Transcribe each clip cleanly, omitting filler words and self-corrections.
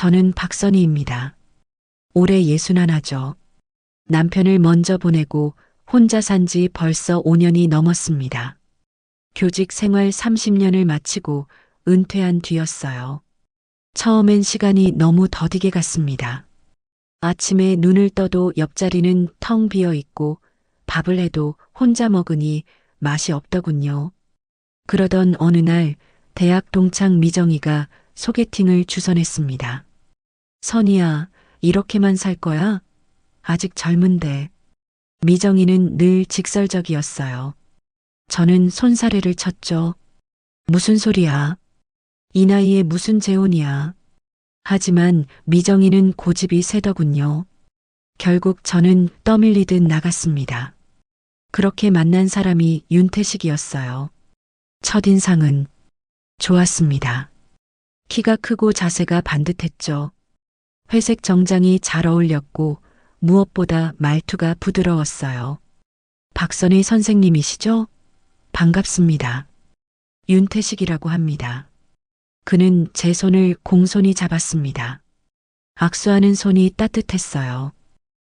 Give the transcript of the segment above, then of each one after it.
저는 박선희입니다. 올해 61하죠. 남편을 먼저 보내고 혼자 산 지 벌써 5년이 넘었습니다. 교직 생활 30년을 마치고 은퇴한 뒤였어요. 처음엔 시간이 너무 더디게 갔습니다. 아침에 눈을 떠도 옆자리는 텅 비어 있고 밥을 해도 혼자 먹으니 맛이 없더군요. 그러던 어느 날 대학 동창 미정이가 소개팅을 주선했습니다. 선희야, 이렇게만 살 거야? 아직 젊은데. 미정이는 늘 직설적이었어요. 저는 손사래를 쳤죠. 무슨 소리야? 이 나이에 무슨 재혼이야? 하지만 미정이는 고집이 세더군요. 결국 저는 떠밀리듯 나갔습니다. 그렇게 만난 사람이 윤태식이었어요. 첫인상은 좋았습니다. 키가 크고 자세가 반듯했죠. 회색 정장이 잘 어울렸고 무엇보다 말투가 부드러웠어요. 박선희 선생님이시죠? 반갑습니다. 윤태식이라고 합니다. 그는 제 손을 공손히 잡았습니다. 악수하는 손이 따뜻했어요.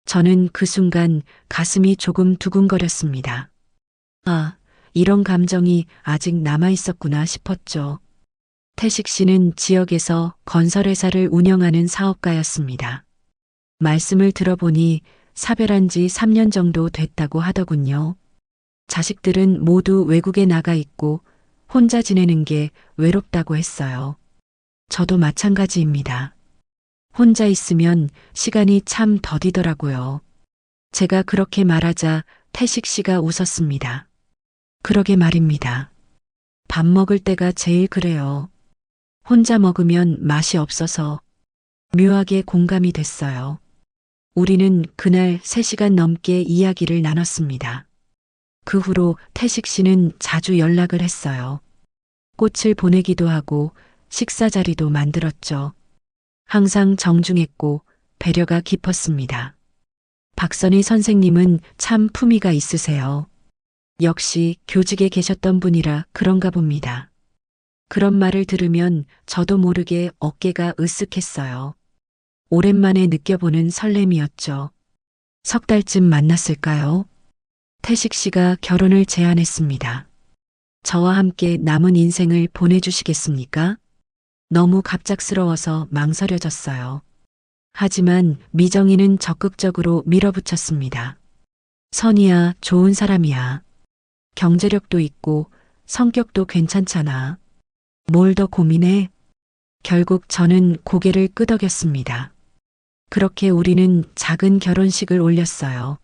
저는 그 순간 가슴이 조금 두근거렸습니다. 아, 이런 감정이 아직 남아 있었구나 싶었죠. 태식 씨는 지역에서 건설회사를 운영하는 사업가였습니다. 말씀을 들어보니 사별한 지 3년 정도 됐다고 하더군요. 자식들은 모두 외국에 나가 있고 혼자 지내는 게 외롭다고 했어요. 저도 마찬가지입니다. 혼자 있으면 시간이 참 더디더라고요. 제가 그렇게 말하자 태식 씨가 웃었습니다. 그러게 말입니다. 밥 먹을 때가 제일 그래요. 혼자 먹으면 맛이 없어서 묘하게 공감이 됐어요. 우리는 그날 3시간 넘게 이야기를 나눴습니다. 그 후로 태식 씨는 자주 연락을 했어요. 꽃을 보내기도 하고 식사 자리도 만들었죠. 항상 정중했고 배려가 깊었습니다. 박선희 선생님은 참 품위가 있으세요. 역시 교직에 계셨던 분이라 그런가 봅니다. 그런 말을 들으면 저도 모르게 어깨가 으쓱했어요. 오랜만에 느껴보는 설렘이었죠. 석 달쯤 만났을까요? 태식 씨가 결혼을 제안했습니다. 저와 함께 남은 인생을 보내주시겠습니까? 너무 갑작스러워서 망설여졌어요. 하지만 미정이는 적극적으로 밀어붙였습니다. 선희야, 좋은 사람이야. 경제력도 있고 성격도 괜찮잖아. 뭘 더 고민해? 결국 저는 고개를 끄덕였습니다. 그렇게 우리는 작은 결혼식을 올렸어요.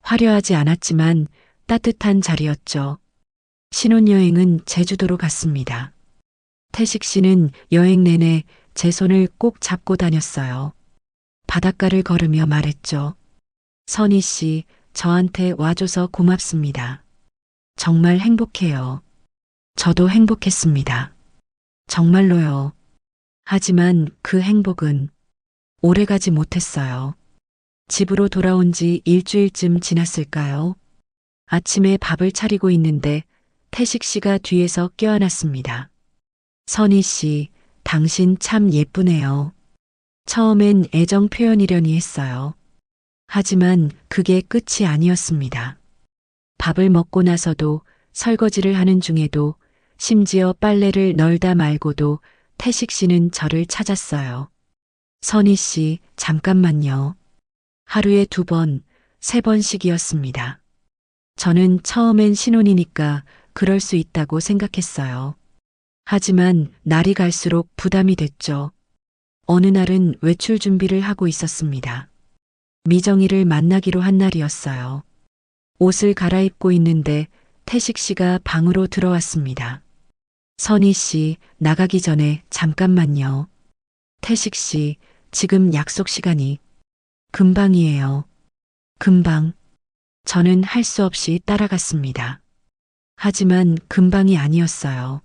화려하지 않았지만 따뜻한 자리였죠. 신혼여행은 제주도로 갔습니다. 태식 씨는 여행 내내 제 손을 꼭 잡고 다녔어요. 바닷가를 걸으며 말했죠. 선희 씨, 저한테 와줘서 고맙습니다. 정말 행복해요. 저도 행복했습니다. 정말로요. 하지만 그 행복은 오래가지 못했어요. 집으로 돌아온 지 일주일쯤 지났을까요? 아침에 밥을 차리고 있는데 태식 씨가 뒤에서 껴안았습니다. 선희 씨, 당신 참 예쁘네요. 처음엔 애정 표현이려니 했어요. 하지만 그게 끝이 아니었습니다. 밥을 먹고 나서도 설거지를 하는 중에도 심지어 빨래를 널다 말고도 태식 씨는 저를 찾았어요. 선희 씨, 잠깐만요. 하루에 2번, 3번씩이었습니다. 저는 처음엔 신혼이니까 그럴 수 있다고 생각했어요. 하지만 날이 갈수록 부담이 됐죠. 어느 날은 외출 준비를 하고 있었습니다. 미정이를 만나기로 한 날이었어요. 옷을 갈아입고 있는데 태식 씨가 방으로 들어왔습니다. 선희 씨, 나가기 전에 잠깐만요. 태식 씨, 지금 약속 시간이 금방이에요. 금방. 저는 할 수 없이 따라갔습니다. 하지만 금방이 아니었어요.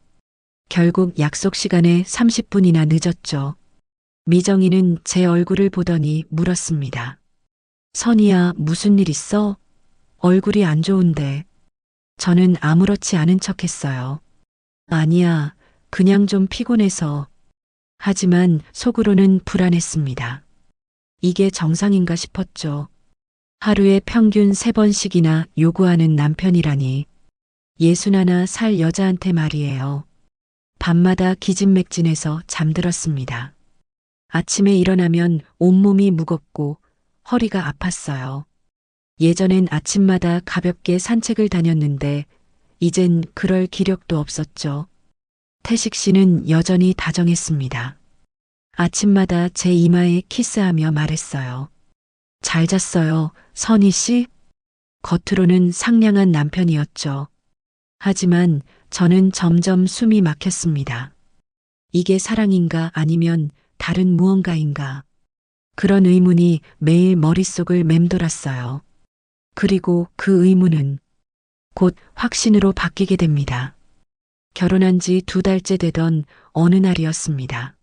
결국 약속 시간에 30분이나 늦었죠. 미정이는 제 얼굴을 보더니 물었습니다. 선희야, 무슨 일 있어? 얼굴이 안 좋은데. 저는 아무렇지 않은 척 했어요. 아니야, 그냥 좀 피곤해서. 하지만 속으로는 불안했습니다. 이게 정상인가 싶었죠. 하루에 평균 3번씩이나 요구하는 남편이라니. 61살 여자한테 말이에요. 밤마다 기진맥진해서 잠들었습니다. 아침에 일어나면 온몸이 무겁고 허리가 아팠어요. 예전엔 아침마다 가볍게 산책을 다녔는데 이젠 그럴 기력도 없었죠. 태식 씨는 여전히 다정했습니다. 아침마다 제 이마에 키스하며 말했어요. 잘 잤어요, 선희 씨? 겉으로는 상냥한 남편이었죠. 하지만 저는 점점 숨이 막혔습니다. 이게 사랑인가 아니면 다른 무언가인가? 그런 의문이 매일 머릿속을 맴돌았어요. 그리고 그 의문은 곧 확신으로 바뀌게 됩니다. 결혼한 지 2달째 되던 어느 날이었습니다.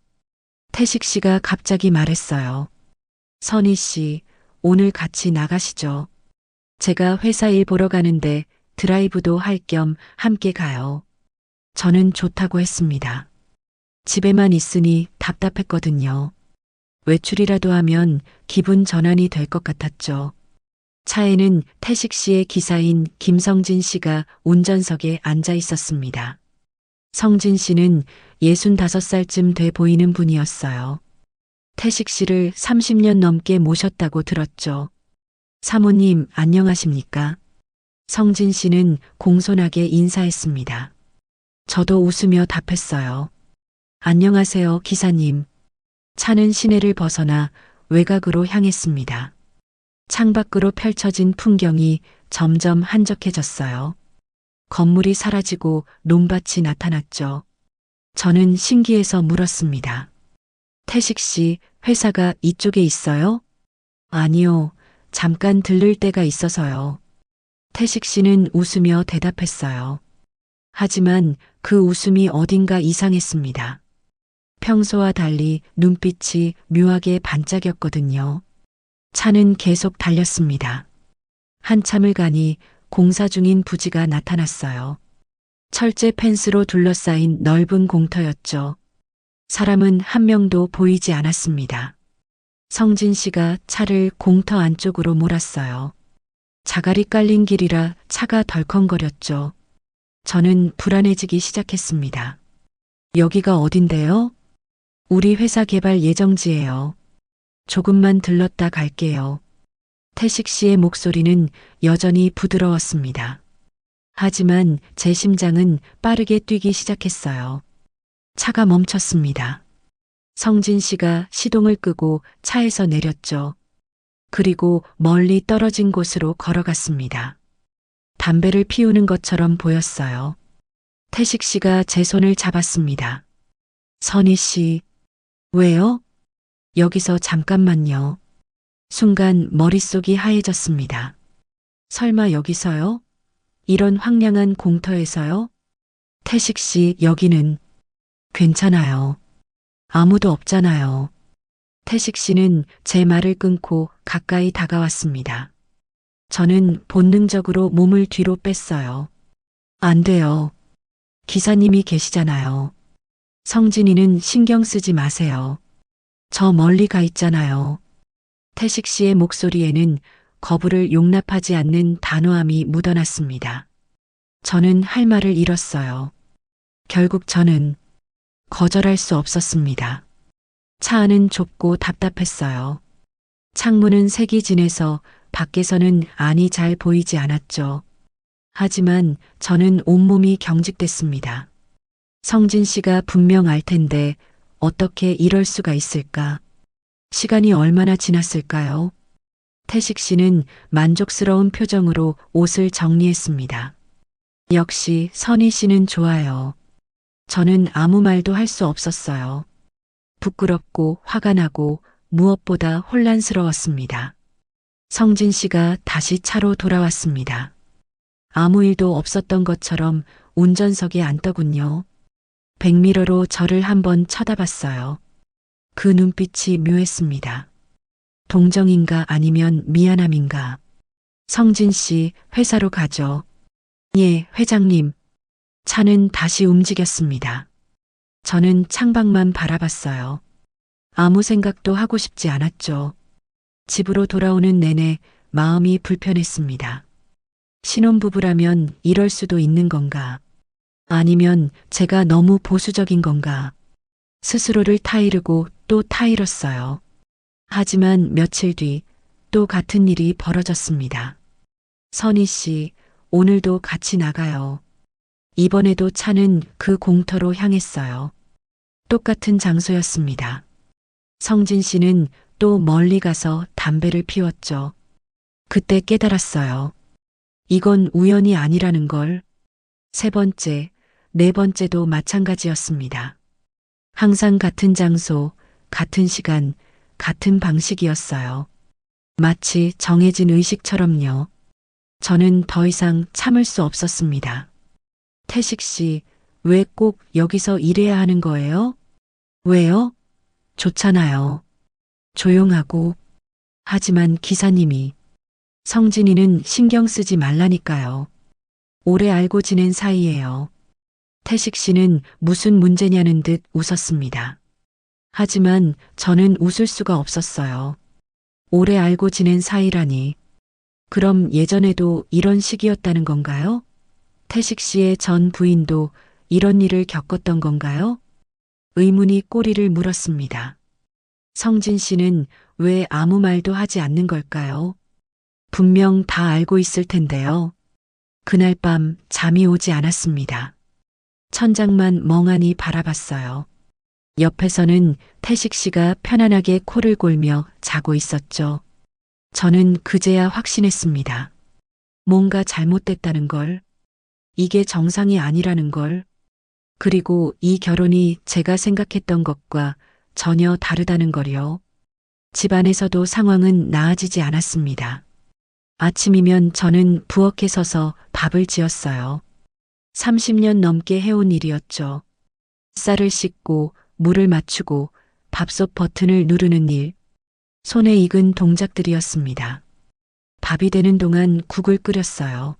태식 씨가 갑자기 말했어요. 선희 씨, 오늘 같이 나가시죠. 제가 회사 일 보러 가는데 드라이브도 할 겸 함께 가요. 저는 좋다고 했습니다. 집에만 있으니 답답했거든요. 외출이라도 하면 기분 전환이 될 것 같았죠. 차에는 태식 씨의 기사인 김성진 씨가 운전석에 앉아 있었습니다. 성진 씨는 65살쯤 돼 보이는 분이었어요. 태식 씨를 30년 넘게 모셨다고 들었죠. 사모님, 안녕하십니까? 성진 씨는 공손하게 인사했습니다. 저도 웃으며 답했어요. 안녕하세요, 기사님. 차는 시내를 벗어나 외곽으로 향했습니다. 창밖으로 펼쳐진 풍경이 점점 한적해졌어요. 건물이 사라지고 논밭이 나타났죠. 저는 신기해서 물었습니다. 태식 씨, 회사가 이쪽에 있어요? 아니요, 잠깐 들를 때가 있어서요. 태식 씨는 웃으며 대답했어요. 하지만 그 웃음이 어딘가 이상했습니다. 평소와 달리 눈빛이 묘하게 반짝였거든요. 차는 계속 달렸습니다. 한참을 가니 공사 중인 부지가 나타났어요. 철제 펜스로 둘러싸인 넓은 공터였죠. 사람은 한 명도 보이지 않았습니다. 성진 씨가 차를 공터 안쪽으로 몰았어요. 자갈이 깔린 길이라 차가 덜컹거렸죠. 저는 불안해지기 시작했습니다. 여기가 어딘데요? 우리 회사 개발 예정지예요. 조금만 들렀다 갈게요. 태식 씨의 목소리는 여전히 부드러웠습니다. 하지만 제 심장은 빠르게 뛰기 시작했어요. 차가 멈췄습니다. 성진 씨가 시동을 끄고 차에서 내렸죠. 그리고 멀리 떨어진 곳으로 걸어갔습니다. 담배를 피우는 것처럼 보였어요. 태식 씨가 제 손을 잡았습니다. 선희 씨, 왜요? 여기서 잠깐만요. 순간 머릿속이 하얘졌습니다. 설마 여기서요? 이런 황량한 공터에서요? 태식 씨, 여기는 괜찮아요. 아무도 없잖아요. 태식 씨는 제 말을 끊고 가까이 다가왔습니다. 저는 본능적으로 몸을 뒤로 뺐어요. 안 돼요. 기사님이 계시잖아요. 성진이는 신경 쓰지 마세요. 저 멀리 가 있잖아요. 태식 씨의 목소리에는 거부를 용납하지 않는 단호함이 묻어났습니다. 저는 할 말을 잃었어요. 결국 저는 거절할 수 없었습니다. 차 안은 좁고 답답했어요. 창문은 색이 진해서 밖에서는 안이 잘 보이지 않았죠. 하지만 저는 온몸이 경직됐습니다. 성진 씨가 분명 알 텐데 어떻게 이럴 수가 있을까? 시간이 얼마나 지났을까요? 태식 씨는 만족스러운 표정으로 옷을 정리했습니다. 역시 선희 씨는 좋아요. 저는 아무 말도 할 수 없었어요. 부끄럽고 화가 나고 무엇보다 혼란스러웠습니다. 성진 씨가 다시 차로 돌아왔습니다. 아무 일도 없었던 것처럼 운전석에 앉더군요. 백미러로 저를 한번 쳐다봤어요. 그 눈빛이 묘했습니다. 동정인가 아니면 미안함인가. 성진 씨, 회사로 가죠. 예, 회장님. 차는 다시 움직였습니다. 저는 창밖만 바라봤어요. 아무 생각도 하고 싶지 않았죠. 집으로 돌아오는 내내 마음이 불편했습니다. 신혼부부라면 이럴 수도 있는 건가? 아니면 제가 너무 보수적인 건가? 스스로를 타이르고 또 타이렀어요. 하지만 며칠 뒤 또 같은 일이 벌어졌습니다. 선희 씨, 오늘도 같이 나가요. 이번에도 차는 그 공터로 향했어요. 똑같은 장소였습니다. 성진 씨는 또 멀리 가서 담배를 피웠죠. 그때 깨달았어요. 이건 우연이 아니라는 걸. 세 번째, 네 번째도 마찬가지였습니다. 항상 같은 장소, 같은 시간, 같은 방식이었어요. 마치 정해진 의식처럼요. 저는 더 이상 참을 수 없었습니다. 태식 씨, 왜 꼭 여기서 일해야 하는 거예요? 왜요? 좋잖아요. 조용하고. 하지만 기사님이 성진이는 신경 쓰지 말라니까요. 오래 알고 지낸 사이예요. 태식 씨는 무슨 문제냐는 듯 웃었습니다. 하지만 저는 웃을 수가 없었어요. 오래 알고 지낸 사이라니. 그럼 예전에도 이런 식이었다는 건가요? 태식 씨의 전 부인도 이런 일을 겪었던 건가요? 의문이 꼬리를 물었습니다. 성진 씨는 왜 아무 말도 하지 않는 걸까요? 분명 다 알고 있을 텐데요. 그날 밤 잠이 오지 않았습니다. 천장만 멍하니 바라봤어요. 옆에서는 태식 씨가 편안하게 코를 골며 자고 있었죠. 저는 그제야 확신했습니다. 뭔가 잘못됐다는 걸. 이게 정상이 아니라는 걸. 그리고 이 결혼이 제가 생각했던 것과 전혀 다르다는 걸요. 집안에서도 상황은 나아지지 않았습니다. 아침이면 저는 부엌에 서서 밥을 지었어요. 30년 넘게 해온 일이었죠. 쌀을 씻고 물을 맞추고 밥솥 버튼을 누르는 일. 손에 익은 동작들이었습니다. 밥이 되는 동안 국을 끓였어요.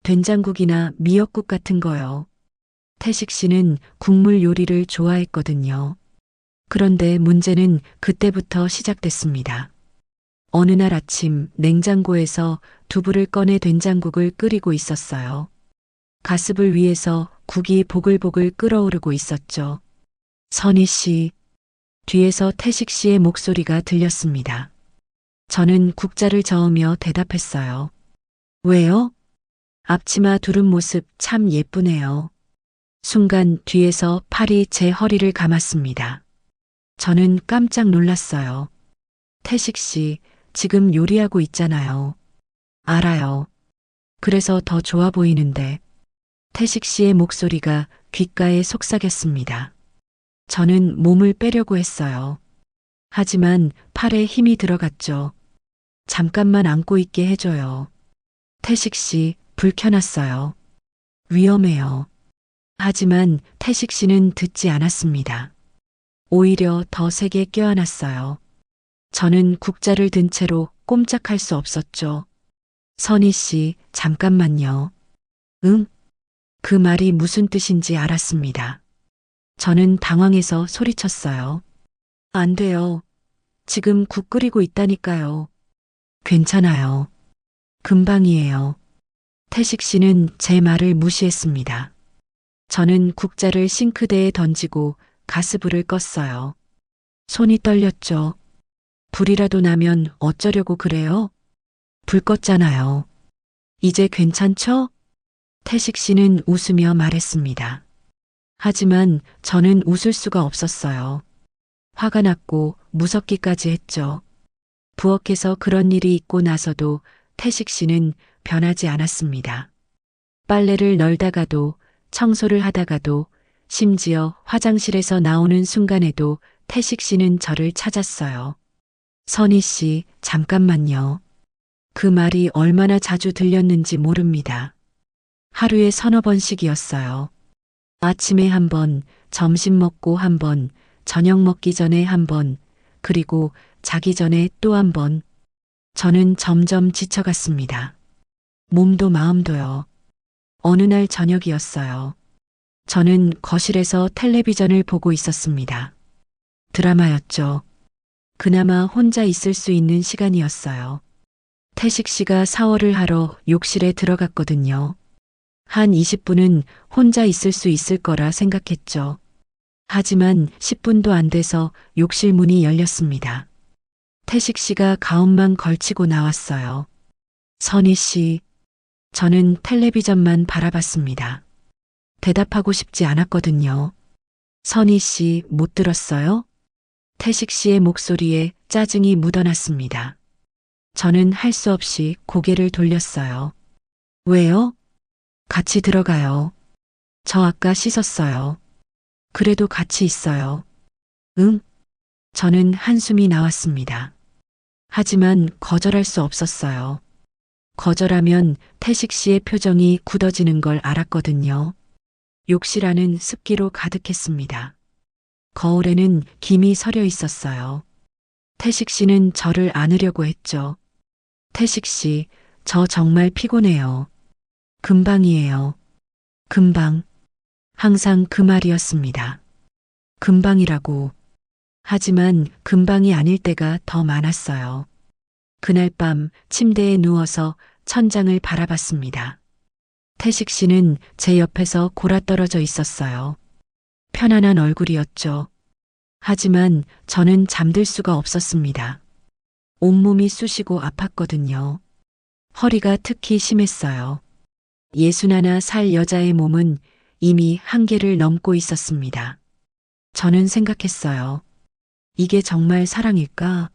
된장국이나 미역국 같은 거요. 태식 씨는 국물 요리를 좋아했거든요. 그런데 문제는 그때부터 시작됐습니다. 어느 날 아침 냉장고에서 두부를 꺼내 된장국을 끓이고 있었어요. 가습을 위해서 국이 보글보글 끓어오르고 있었죠. 선희 씨, 뒤에서 태식 씨의 목소리가 들렸습니다. 저는 국자를 저으며 대답했어요. 왜요? 앞치마 두른 모습 참 예쁘네요. 순간 뒤에서 팔이 제 허리를 감았습니다. 저는 깜짝 놀랐어요. 태식 씨, 지금 요리하고 있잖아요. 알아요. 그래서 더 좋아 보이는데. 태식 씨의 목소리가 귓가에 속삭였습니다. 저는 몸을 빼려고 했어요. 하지만 팔에 힘이 들어갔죠. 잠깐만 안고 있게 해줘요. 태식 씨, 불 켜놨어요. 위험해요. 하지만 태식 씨는 듣지 않았습니다. 오히려 더 세게 껴안았어요. 저는 국자를 든 채로 꼼짝할 수 없었죠. 선희 씨, 잠깐만요. 응? 그 말이 무슨 뜻인지 알았습니다. 저는 당황해서 소리쳤어요. 안 돼요. 지금 국 끓이고 있다니까요. 괜찮아요. 금방이에요. 태식 씨는 제 말을 무시했습니다. 저는 국자를 싱크대에 던지고 가스불을 껐어요. 손이 떨렸죠. 불이라도 나면 어쩌려고 그래요? 불 껐잖아요. 이제 괜찮죠? 태식 씨는 웃으며 말했습니다. 하지만 저는 웃을 수가 없었어요. 화가 났고 무섭기까지 했죠. 부엌에서 그런 일이 있고 나서도 태식 씨는 변하지 않았습니다. 빨래를 널다가도 청소를 하다가도 심지어 화장실에서 나오는 순간에도 태식 씨는 저를 찾았어요. 선희 씨, 잠깐만요. 그 말이 얼마나 자주 들렸는지 모릅니다. 하루에 서너 번씩이었어요. 아침에 한 번, 점심 먹고 한 번, 저녁 먹기 전에 한 번, 그리고 자기 전에 또 한 번. 저는 점점 지쳐갔습니다. 몸도 마음도요. 어느 날 저녁이었어요. 저는 거실에서 텔레비전을 보고 있었습니다. 드라마였죠. 그나마 혼자 있을 수 있는 시간이었어요. 태식 씨가 샤워를 하러 욕실에 들어갔거든요. 한 20분은 혼자 있을 수 있을 거라 생각했죠. 하지만 10분도 안 돼서 욕실 문이 열렸습니다. 태식 씨가 가운만 걸치고 나왔어요. 선희 씨, 저는 텔레비전만 바라봤습니다. 대답하고 싶지 않았거든요. 선희 씨, 못 들었어요? 태식 씨의 목소리에 짜증이 묻어났습니다. 저는 할 수 없이 고개를 돌렸어요. 왜요? 같이 들어가요. 저 아까 씻었어요. 그래도 같이 있어요. 응? 저는 한숨이 나왔습니다. 하지만 거절할 수 없었어요. 거절하면 태식 씨의 표정이 굳어지는 걸 알았거든요. 욕실 안은 습기로 가득했습니다. 거울에는 김이 서려 있었어요. 태식 씨는 저를 안으려고 했죠. 태식 씨, 저 정말 피곤해요. 금방이에요. 금방. 항상 그 말이었습니다. 금방이라고. 하지만 금방이 아닐 때가 더 많았어요. 그날 밤 침대에 누워서 천장을 바라봤습니다. 태식 씨는 제 옆에서 골아떨어져 있었어요. 편안한 얼굴이었죠. 하지만 저는 잠들 수가 없었습니다. 온몸이 쑤시고 아팠거든요. 허리가 특히 심했어요. 61살 여자의 몸은 이미 한계를 넘고 있었습니다. 저는 생각했어요. 이게 정말 사랑일까?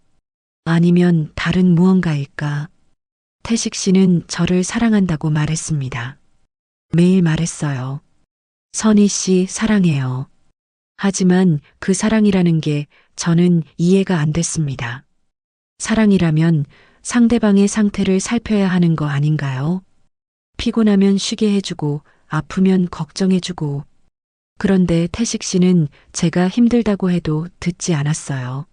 아니면 다른 무언가일까? 태식 씨는 저를 사랑한다고 말했습니다. 매일 말했어요. 선희 씨 사랑해요. 하지만 그 사랑이라는 게 저는 이해가 안 됐습니다. 사랑이라면 상대방의 상태를 살펴야 하는 거 아닌가요? 피곤하면 쉬게 해주고 아프면 걱정해주고. 그런데 태식 씨는 제가 힘들다고 해도 듣지 않았어요.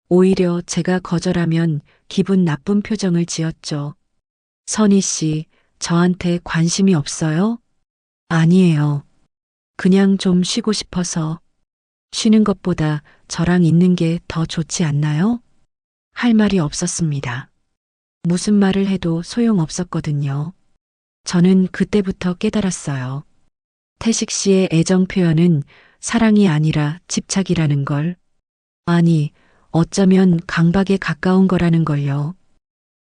오히려 제가 거절하면 기분 나쁜 표정을 지었죠. 선희 씨, 저한테 관심이 없어요? 아니에요. 그냥 좀 쉬고 싶어서. 쉬는 것보다 저랑 있는 게 더 좋지 않나요? 할 말이 없었습니다. 무슨 말을 해도 소용없었거든요. 저는 그때부터 깨달았어요. 태식 씨의 애정 표현은 사랑이 아니라 집착이라는 걸. 아니, 어쩌면 강박에 가까운 거라는 걸요.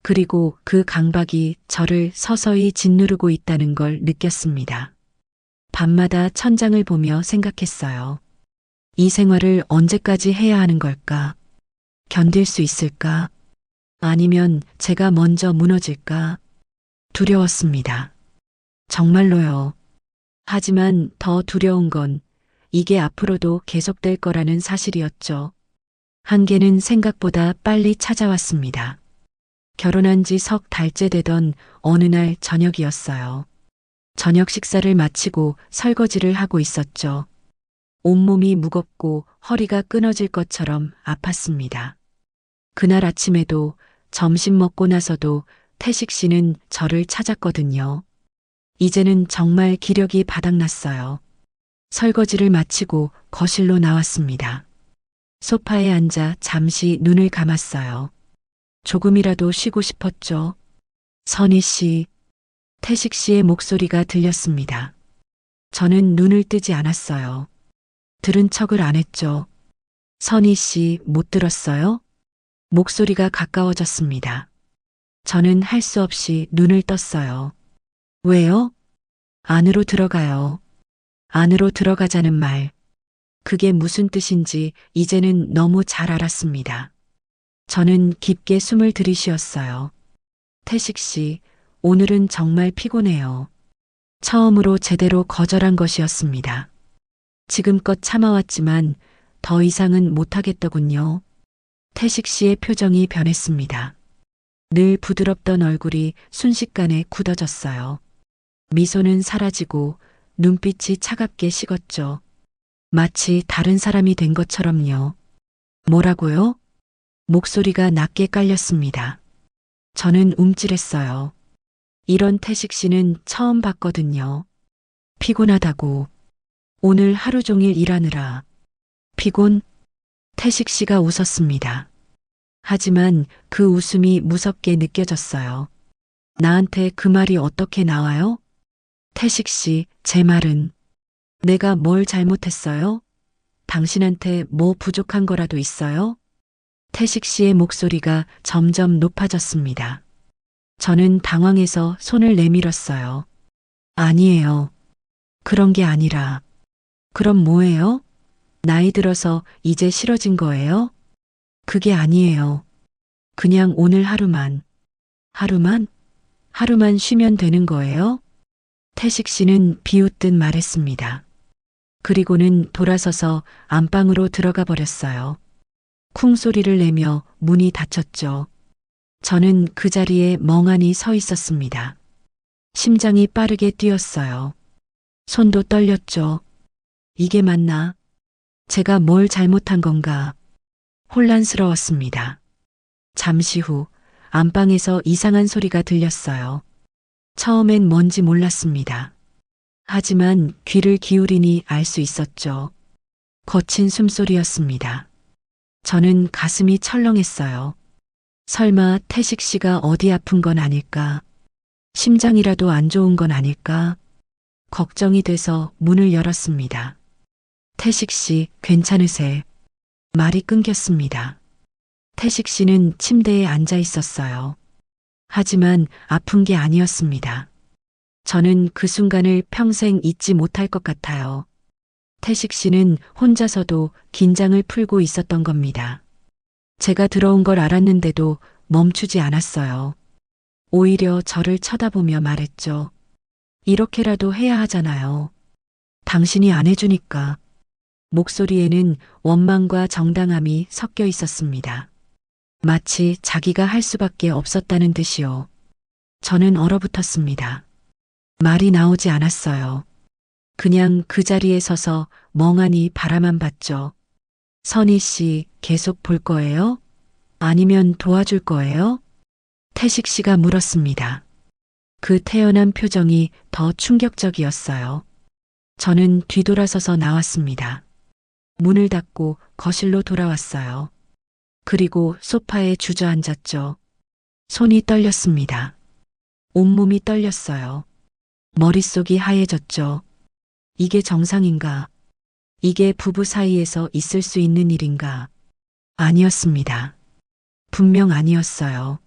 그리고 그 강박이 저를 서서히 짓누르고 있다는 걸 느꼈습니다. 밤마다 천장을 보며 생각했어요. 이 생활을 언제까지 해야 하는 걸까? 견딜 수 있을까? 아니면 제가 먼저 무너질까? 두려웠습니다. 정말로요. 하지만 더 두려운 건 이게 앞으로도 계속될 거라는 사실이었죠. 한계는 생각보다 빨리 찾아왔습니다. 결혼한 지 석 달째 되던 어느 날 저녁이었어요. 저녁 식사를 마치고 설거지를 하고 있었죠. 온몸이 무겁고 허리가 끊어질 것처럼 아팠습니다. 그날 아침에도 점심 먹고 나서도 태식 씨는 저를 찾았거든요. 이제는 정말 기력이 바닥났어요. 설거지를 마치고 거실로 나왔습니다. 소파에 앉아 잠시 눈을 감았어요. 조금이라도 쉬고 싶었죠. 선희 씨, 태식 씨의 목소리가 들렸습니다. 저는 눈을 뜨지 않았어요. 들은 척을 안 했죠. 선희 씨, 못 들었어요? 목소리가 가까워졌습니다. 저는 할 수 없이 눈을 떴어요. 왜요? 안으로 들어가요. 안으로 들어가자는 말. 그게 무슨 뜻인지 이제는 너무 잘 알았습니다. 저는 깊게 숨을 들이쉬었어요. 태식 씨, 오늘은 정말 피곤해요. 처음으로 제대로 거절한 것이었습니다. 지금껏 참아왔지만 더 이상은 못하겠더군요. 태식 씨의 표정이 변했습니다. 늘 부드럽던 얼굴이 순식간에 굳어졌어요. 미소는 사라지고 눈빛이 차갑게 식었죠. 마치 다른 사람이 된 것처럼요. 뭐라고요? 목소리가 낮게 깔렸습니다. 저는 움찔했어요. 이런 태식 씨는 처음 봤거든요. 피곤하다고. 오늘 하루 종일 일하느라 피곤? 태식 씨가 웃었습니다. 하지만 그 웃음이 무섭게 느껴졌어요. 나한테 그 말이 어떻게 나와요? 태식 씨, 제 말은 내가 뭘 잘못했어요? 당신한테 뭐 부족한 거라도 있어요? 태식 씨의 목소리가 점점 높아졌습니다. 저는 당황해서 손을 내밀었어요. 아니에요. 그런 게 아니라. 그럼 뭐예요? 나이 들어서 이제 싫어진 거예요? 그게 아니에요. 그냥 오늘 하루만. 하루만 쉬면 되는 거예요? 태식 씨는 비웃듯 말했습니다. 그리고는 돌아서서 안방으로 들어가 버렸어요. 쿵 소리를 내며 문이 닫혔죠. 저는 그 자리에 멍하니 서 있었습니다. 심장이 빠르게 뛰었어요. 손도 떨렸죠. 이게 맞나? 제가 뭘 잘못한 건가? 혼란스러웠습니다. 잠시 후 안방에서 이상한 소리가 들렸어요. 처음엔 뭔지 몰랐습니다. 하지만 귀를 기울이니 알 수 있었죠. 거친 숨소리였습니다. 저는 가슴이 철렁했어요. 설마 태식 씨가 어디 아픈 건 아닐까? 심장이라도 안 좋은 건 아닐까? 걱정이 돼서 문을 열었습니다. 태식 씨, 괜찮으세? 말이 끊겼습니다. 태식 씨는 침대에 앉아 있었어요. 하지만 아픈 게 아니었습니다. 저는 그 순간을 평생 잊지 못할 것 같아요. 태식 씨는 혼자서도 긴장을 풀고 있었던 겁니다. 제가 들어온 걸 알았는데도 멈추지 않았어요. 오히려 저를 쳐다보며 말했죠. 이렇게라도 해야 하잖아요. 당신이 안 해주니까. 목소리에는 원망과 정당함이 섞여 있었습니다. 마치 자기가 할 수밖에 없었다는 듯이요. 저는 얼어붙었습니다. 말이 나오지 않았어요. 그냥 그 자리에 서서 멍하니 바라만 봤죠. 선희 씨 계속 볼 거예요? 아니면 도와줄 거예요? 태식 씨가 물었습니다. 그 태연한 표정이 더 충격적이었어요. 저는 뒤돌아서서 나왔습니다. 문을 닫고 거실로 돌아왔어요. 그리고 소파에 주저앉았죠. 손이 떨렸습니다. 온몸이 떨렸어요. 머릿속이 하얘졌죠. 이게 정상인가? 이게 부부 사이에서 있을 수 있는 일인가? 아니었습니다. 분명 아니었어요.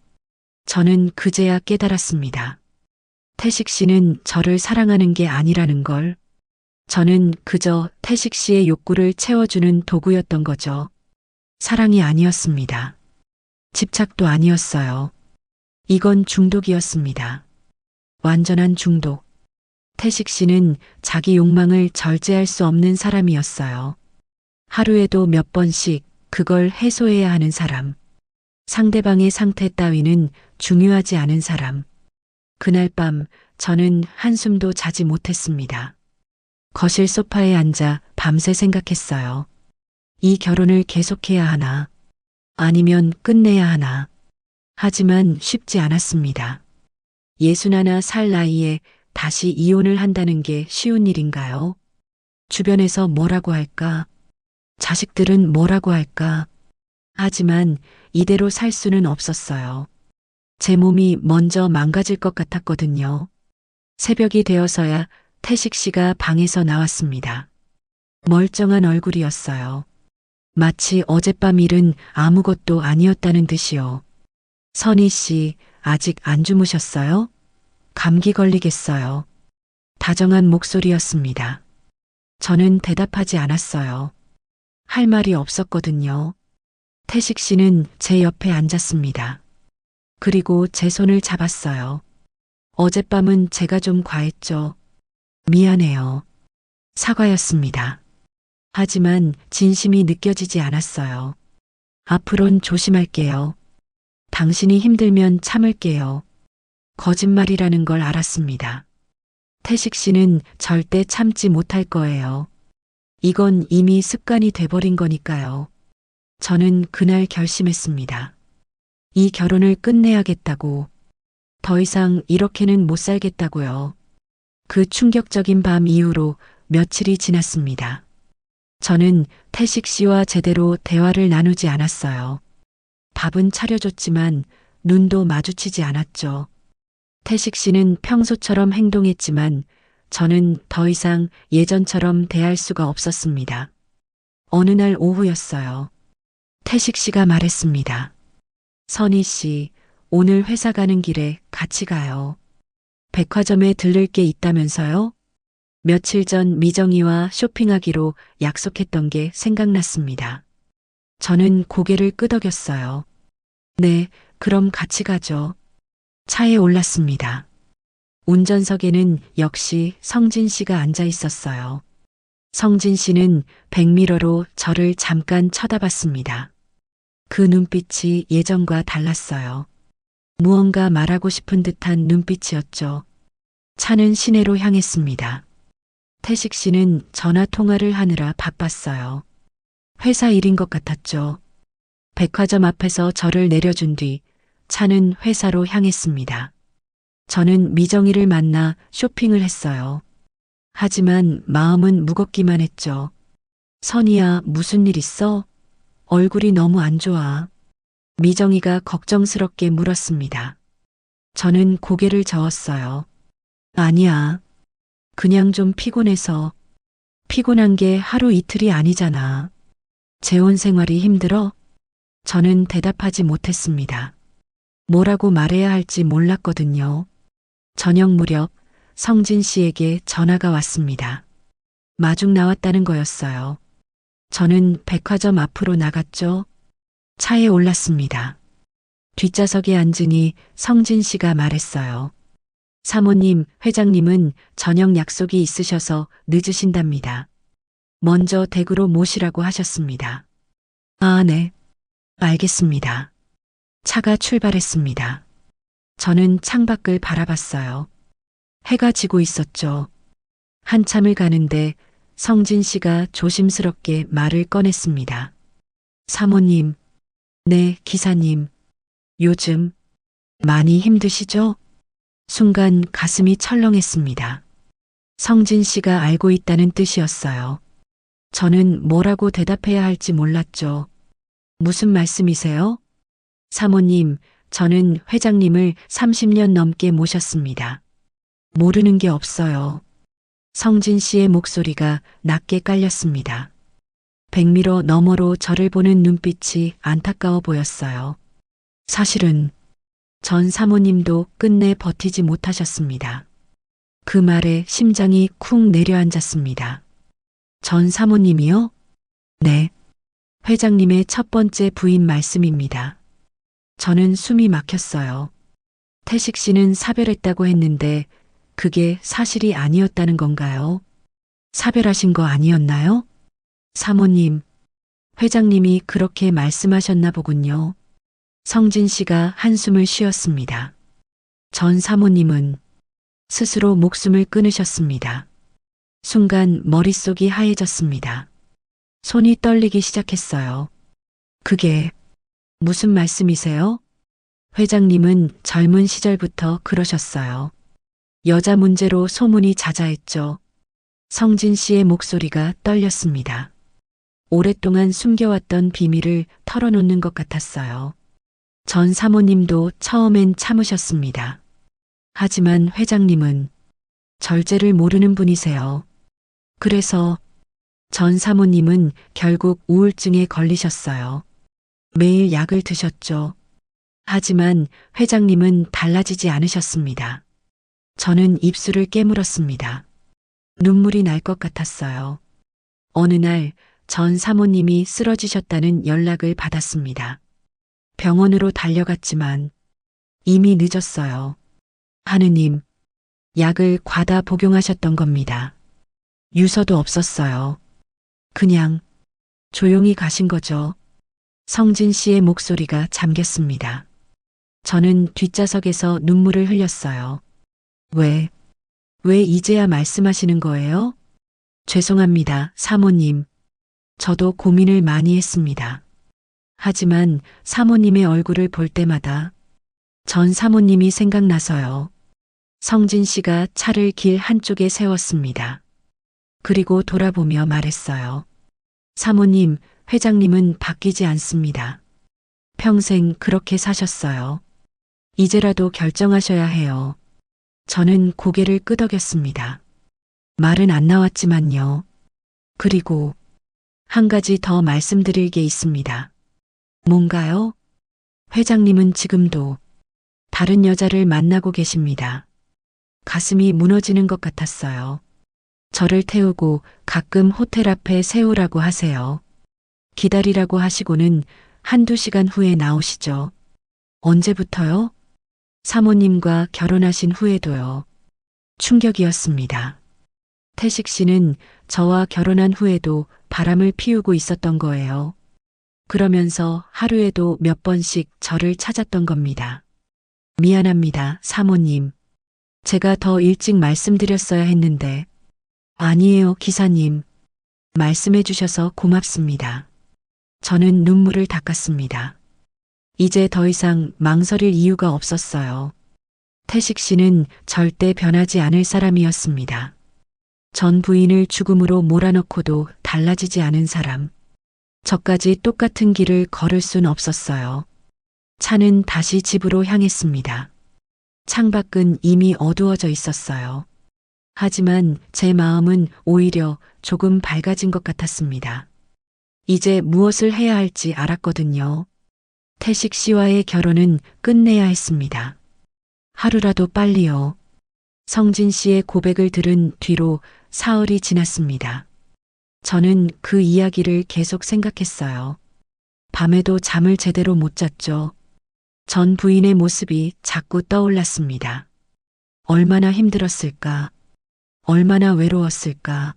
저는 그제야 깨달았습니다. 태식 씨는 저를 사랑하는 게 아니라는 걸. 저는 그저 태식 씨의 욕구를 채워주는 도구였던 거죠. 사랑이 아니었습니다. 집착도 아니었어요. 이건 중독이었습니다. 완전한 중독. 태식 씨는 자기 욕망을 절제할 수 없는 사람이었어요. 하루에도 몇 번씩 그걸 해소해야 하는 사람. 상대방의 상태 따위는 중요하지 않은 사람. 그날 밤 저는 한숨도 자지 못했습니다. 거실 소파에 앉아 밤새 생각했어요. 이 결혼을 계속해야 하나? 아니면 끝내야 하나? 하지만 쉽지 않았습니다. 61 살 나이에 다시 이혼을 한다는 게 쉬운 일인가요? 주변에서 뭐라고 할까? 자식들은 뭐라고 할까? 하지만 이대로 살 수는 없었어요. 제 몸이 먼저 망가질 것 같았거든요. 새벽이 되어서야 태식 씨가 방에서 나왔습니다. 멀쩡한 얼굴이었어요. 마치 어젯밤 일은 아무것도 아니었다는 듯이요. 선희 씨, 아직 안 주무셨어요? 감기 걸리겠어요. 다정한 목소리였습니다. 저는 대답하지 않았어요. 할 말이 없었거든요. 태식 씨는 제 옆에 앉았습니다. 그리고 제 손을 잡았어요. 어젯밤은 제가 좀 과했죠. 미안해요. 사과였습니다. 하지만 진심이 느껴지지 않았어요. 앞으론 조심할게요. 당신이 힘들면 참을게요. 거짓말이라는 걸 알았습니다. 태식 씨는 절대 참지 못할 거예요. 이건 이미 습관이 돼버린 거니까요. 저는 그날 결심했습니다. 이 결혼을 끝내야겠다고. 더 이상 이렇게는 못 살겠다고요. 그 충격적인 밤 이후로 며칠이 지났습니다. 저는 태식 씨와 제대로 대화를 나누지 않았어요. 밥은 차려줬지만 눈도 마주치지 않았죠. 태식 씨는 평소처럼 행동했지만 저는 더 이상 예전처럼 대할 수가 없었습니다. 어느 날 오후였어요. 태식 씨가 말했습니다. 선희 씨, 오늘 회사 가는 길에 같이 가요. 백화점에 들를 게 있다면서요? 며칠 전 미정이와 쇼핑하기로 약속했던 게 생각났습니다. 저는 고개를 끄덕였어요. 네, 그럼 같이 가죠. 차에 올랐습니다. 운전석에는 역시 성진 씨가 앉아 있었어요. 성진 씨는 백미러로 저를 잠깐 쳐다봤습니다. 그 눈빛이 예전과 달랐어요. 무언가 말하고 싶은 듯한 눈빛이었죠. 차는 시내로 향했습니다. 태식 씨는 전화 통화를 하느라 바빴어요. 회사 일인 것 같았죠. 백화점 앞에서 저를 내려준 뒤 차는 회사로 향했습니다. 저는 미정이를 만나 쇼핑을 했어요. 하지만 마음은 무겁기만 했죠. 선이야, 무슨 일 있어? 얼굴이 너무 안 좋아. 미정이가 걱정스럽게 물었습니다. 저는 고개를 저었어요. 아니야. 그냥 좀 피곤해서. 피곤한 게 하루 이틀이 아니잖아. 재혼 생활이 힘들어? 저는 대답하지 못했습니다. 뭐라고 말해야 할지 몰랐거든요. 저녁 무렵 성진 씨에게 전화가 왔습니다. 마중 나왔다는 거였어요. 저는 백화점 앞으로 나갔죠. 차에 올랐습니다. 뒷좌석에 앉으니 성진 씨가 말했어요. 사모님, 회장님은 저녁 약속이 있으셔서 늦으신답니다. 먼저 댁으로 모시라고 하셨습니다. 아, 네. 알겠습니다. 차가 출발했습니다. 저는 창밖을 바라봤어요. 해가 지고 있었죠. 한참을 가는데 성진 씨가 조심스럽게 말을 꺼냈습니다. 사모님, 네, 기사님. 요즘 많이 힘드시죠? 순간 가슴이 철렁했습니다. 성진 씨가 알고 있다는 뜻이었어요. 저는 뭐라고 대답해야 할지 몰랐죠. 무슨 말씀이세요? 사모님, 저는 회장님을 30년 넘게 모셨습니다. 모르는 게 없어요. 성진 씨의 목소리가 낮게 깔렸습니다. 백미러 너머로 저를 보는 눈빛이 안타까워 보였어요. 사실은 전 사모님도 끝내 버티지 못하셨습니다. 그 말에 심장이 쿵 내려앉았습니다. 전 사모님이요? 네. 회장님의 첫 번째 부인 말씀입니다. 저는 숨이 막혔어요. 태식 씨는 사별했다고 했는데 그게 사실이 아니었다는 건가요? 사별하신 거 아니었나요? 사모님, 회장님이 그렇게 말씀하셨나 보군요. 성진 씨가 한숨을 쉬었습니다. 전 사모님은 스스로 목숨을 끊으셨습니다. 순간 머릿속이 하얘졌습니다. 손이 떨리기 시작했어요. 그게 무슨 말씀이세요? 회장님은 젊은 시절부터 그러셨어요. 여자 문제로 소문이 자자했죠. 성진 씨의 목소리가 떨렸습니다. 오랫동안 숨겨왔던 비밀을 털어놓는 것 같았어요. 전 사모님도 처음엔 참으셨습니다. 하지만 회장님은 절제를 모르는 분이세요. 그래서 전 사모님은 결국 우울증에 걸리셨어요. 매일 약을 드셨죠. 하지만 회장님은 달라지지 않으셨습니다. 저는 입술을 깨물었습니다. 눈물이 날 것 같았어요. 어느 날 전 사모님이 쓰러지셨다는 연락을 받았습니다. 병원으로 달려갔지만 이미 늦었어요. 하느님, 약을 과다 복용하셨던 겁니다. 유서도 없었어요. 그냥 조용히 가신 거죠. 성진 씨의 목소리가 잠겼습니다. 저는 뒷좌석에서 눈물을 흘렸어요. 왜 이제야 말씀하시는 거예요? 죄송합니다, 사모님. 저도 고민을 많이 했습니다. 하지만 사모님의 얼굴을 볼 때마다 전 사모님이 생각나서요. 성진 씨가 차를 길 한쪽에 세웠습니다. 그리고 돌아보며 말했어요. 사모님, 회장님은 바뀌지 않습니다. 평생 그렇게 사셨어요. 이제라도 결정하셔야 해요. 저는 고개를 끄덕였습니다. 말은 안 나왔지만요. 그리고 한 가지 더 말씀드릴 게 있습니다. 뭔가요? 회장님은 지금도 다른 여자를 만나고 계십니다. 가슴이 무너지는 것 같았어요. 저를 태우고 가끔 호텔 앞에 세우라고 하세요. 기다리라고 하시고는 한두 시간 후에 나오시죠. 언제부터요? 사모님과 결혼하신 후에도요. 충격이었습니다. 태식 씨는 저와 결혼한 후에도 바람을 피우고 있었던 거예요. 그러면서 하루에도 몇 번씩 저를 찾았던 겁니다. 미안합니다, 사모님. 제가 더 일찍 말씀드렸어야 했는데. 아니에요, 기사님. 말씀해 주셔서 고맙습니다. 저는 눈물을 닦았습니다. 이제 더 이상 망설일 이유가 없었어요. 태식 씨는 절대 변하지 않을 사람이었습니다. 전 부인을 죽음으로 몰아넣고도 달라지지 않은 사람. 저까지 똑같은 길을 걸을 순 없었어요. 차는 다시 집으로 향했습니다. 창밖은 이미 어두워져 있었어요. 하지만 제 마음은 오히려 조금 밝아진 것 같았습니다. 이제 무엇을 해야 할지 알았거든요. 태식 씨와의 결혼은 끝내야 했습니다. 하루라도 빨리요. 성진 씨의 고백을 들은 뒤로 사흘이 지났습니다. 저는 그 이야기를 계속 생각했어요. 밤에도 잠을 제대로 못 잤죠. 전 부인의 모습이 자꾸 떠올랐습니다. 얼마나 힘들었을까? 얼마나 외로웠을까?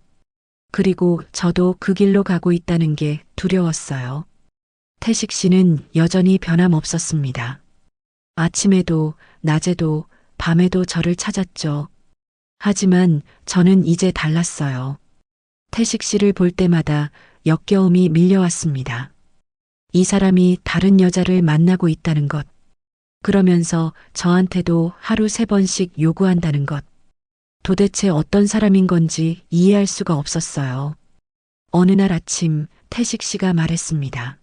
그리고 저도 그 길로 가고 있다는 게 두려웠어요. 태식 씨는 여전히 변함없었습니다. 아침에도, 낮에도, 밤에도 저를 찾았죠. 하지만 저는 이제 달랐어요. 태식 씨를 볼 때마다 역겨움이 밀려왔습니다. 이 사람이 다른 여자를 만나고 있다는 것. 그러면서 저한테도 하루 3번씩 요구한다는 것. 도대체 어떤 사람인 건지 이해할 수가 없었어요. 어느 날 아침 태식 씨가 말했습니다.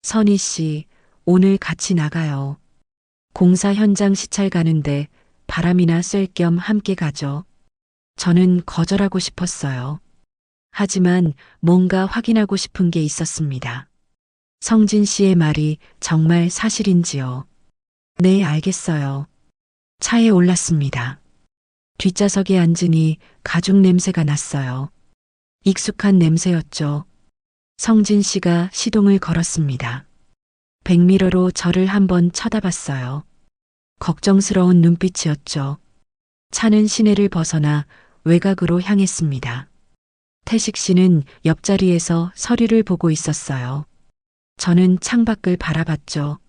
선희 씨, 오늘 같이 나가요. 공사 현장 시찰 가는데 바람이나 쐴 겸 함께 가죠. 저는 거절하고 싶었어요. 하지만 뭔가 확인하고 싶은 게 있었습니다. 성진 씨의 말이 정말 사실인지요. 네, 알겠어요. 차에 올랐습니다. 뒷좌석에 앉으니 가죽 냄새가 났어요. 익숙한 냄새였죠. 성진 씨가 시동을 걸었습니다. 백미러로 저를 한번 쳐다봤어요. 걱정스러운 눈빛이었죠. 차는 시내를 벗어나 외곽으로 향했습니다. 태식 씨는 옆자리에서 서류를 보고 있었어요. 저는 창밖을 바라봤죠.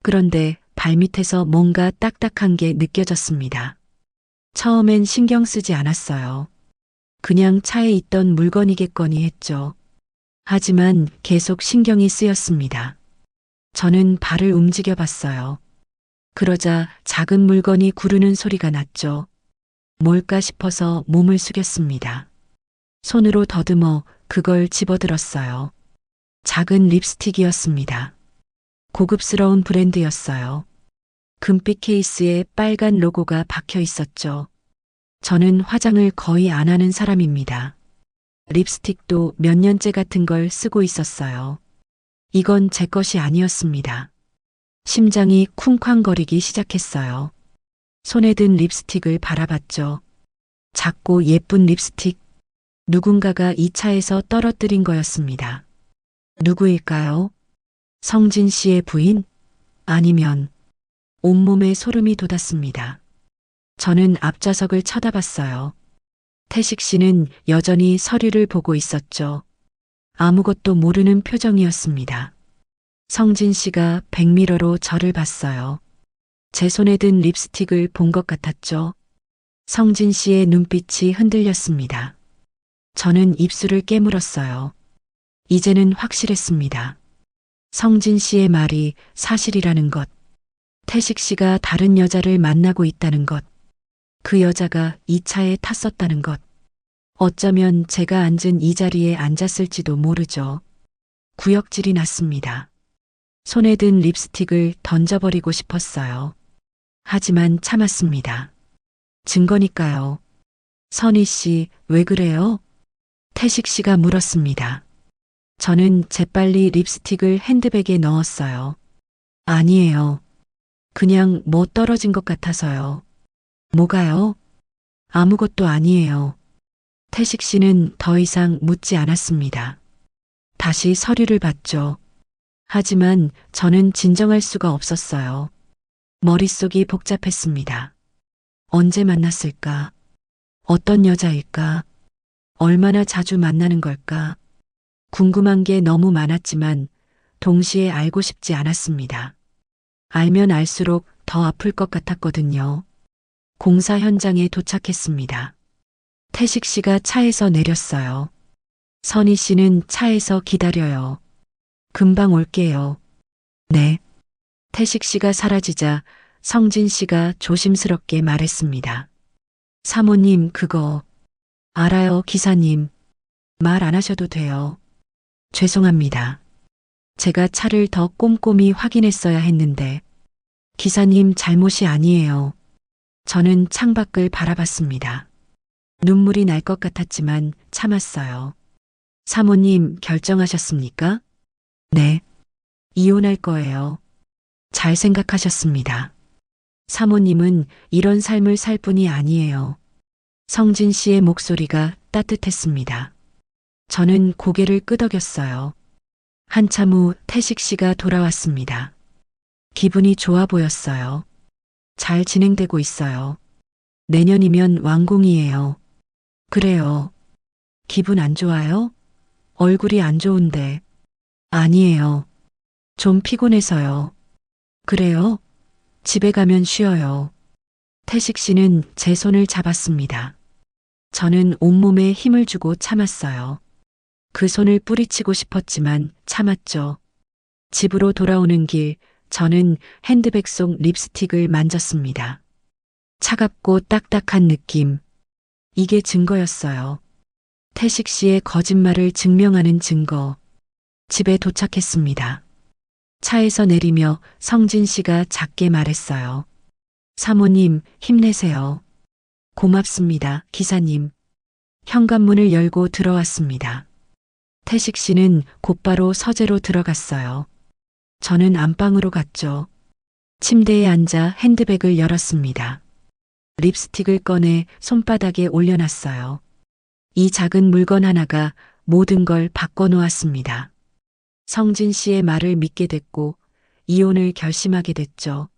그런데 발밑에서 뭔가 딱딱한 게 느껴졌습니다. 처음엔 신경 쓰지 않았어요. 그냥 차에 있던 물건이겠거니 했죠. 하지만 계속 신경이 쓰였습니다. 저는 발을 움직여 봤어요. 그러자 작은 물건이 구르는 소리가 났죠. 뭘까 싶어서 몸을 숙였습니다. 손으로 더듬어 그걸 집어들었어요. 작은 립스틱이었습니다. 고급스러운 브랜드였어요. 금빛 케이스에 빨간 로고가 박혀 있었죠. 저는 화장을 거의 안 하는 사람입니다. 립스틱도 몇 년째 같은 걸 쓰고 있었어요. 이건 제 것이 아니었습니다. 심장이 쿵쾅거리기 시작했어요. 손에 든 립스틱을 바라봤죠. 작고 예쁜 립스틱. 누군가가 이 차에서 떨어뜨린 거였습니다. 누구일까요? 성진 씨의 부인? 아니면 온몸에 소름이 돋았습니다. 저는 앞좌석을 쳐다봤어요. 태식 씨는 여전히 서류를 보고 있었죠. 아무것도 모르는 표정이었습니다. 성진 씨가 백미러로 저를 봤어요. 제 손에 든 립스틱을 본 것 같았죠. 성진 씨의 눈빛이 흔들렸습니다. 저는 입술을 깨물었어요. 이제는 확실했습니다. 성진 씨의 말이 사실이라는 것. 태식 씨가 다른 여자를 만나고 있다는 것. 그 여자가 이 차에 탔었다는 것. 어쩌면 제가 앉은 이 자리에 앉았을지도 모르죠. 구역질이 났습니다. 손에 든 립스틱을 던져버리고 싶었어요. 하지만 참았습니다. 증거니까요. 선희 씨, 왜 그래요? 태식 씨가 물었습니다. 저는 재빨리 립스틱을 핸드백에 넣었어요. 아니에요. 그냥 뭐 떨어진 것 같아서요. 뭐가요? 아무것도 아니에요. 태식 씨는 더 이상 묻지 않았습니다. 다시 서류를 봤죠. 하지만 저는 진정할 수가 없었어요. 머릿속이 복잡했습니다. 언제 만났을까? 어떤 여자일까? 얼마나 자주 만나는 걸까? 궁금한 게 너무 많았지만 동시에 알고 싶지 않았습니다. 알면 알수록 더 아플 것 같았거든요. 공사 현장에 도착했습니다. 태식 씨가 차에서 내렸어요. 선희 씨는 차에서 기다려요. 금방 올게요. 네. 태식 씨가 사라지자 성진 씨가 조심스럽게 말했습니다. 사모님, 그거. 알아요, 기사님. 말 안 하셔도 돼요. 죄송합니다. 제가 차를 더 꼼꼼히 확인했어야 했는데. 기사님 잘못이 아니에요. 저는 창밖을 바라봤습니다. 눈물이 날 것 같았지만 참았어요. 사모님 결정하셨습니까? 네. 이혼할 거예요. 잘 생각하셨습니다. 사모님은 이런 삶을 살 분이 아니에요. 성진 씨의 목소리가 따뜻했습니다. 저는 고개를 끄덕였어요. 한참 후 태식 씨가 돌아왔습니다. 기분이 좋아 보였어요. 잘 진행되고 있어요. 내년이면 완공이에요. 그래요. 기분 안 좋아요? 얼굴이 안 좋은데. 아니에요. 좀 피곤해서요. 그래요? 집에 가면 쉬어요. 태식 씨는 제 손을 잡았습니다. 저는 온몸에 힘을 주고 참았어요. 그 손을 뿌리치고 싶었지만 참았죠. 집으로 돌아오는 길, 저는 핸드백 속 립스틱을 만졌습니다. 차갑고 딱딱한 느낌. 이게 증거였어요. 태식 씨의 거짓말을 증명하는 증거. 집에 도착했습니다. 차에서 내리며 성진 씨가 작게 말했어요. 사모님, 힘내세요. 고맙습니다, 기사님. 현관문을 열고 들어왔습니다. 태식 씨는 곧바로 서재로 들어갔어요. 저는 안방으로 갔죠. 침대에 앉아 핸드백을 열었습니다. 립스틱을 꺼내 손바닥에 올려놨어요. 이 작은 물건 하나가 모든 걸 바꿔놓았습니다. 성진 씨의 말을 믿게 됐고 이혼을 결심하게 됐죠.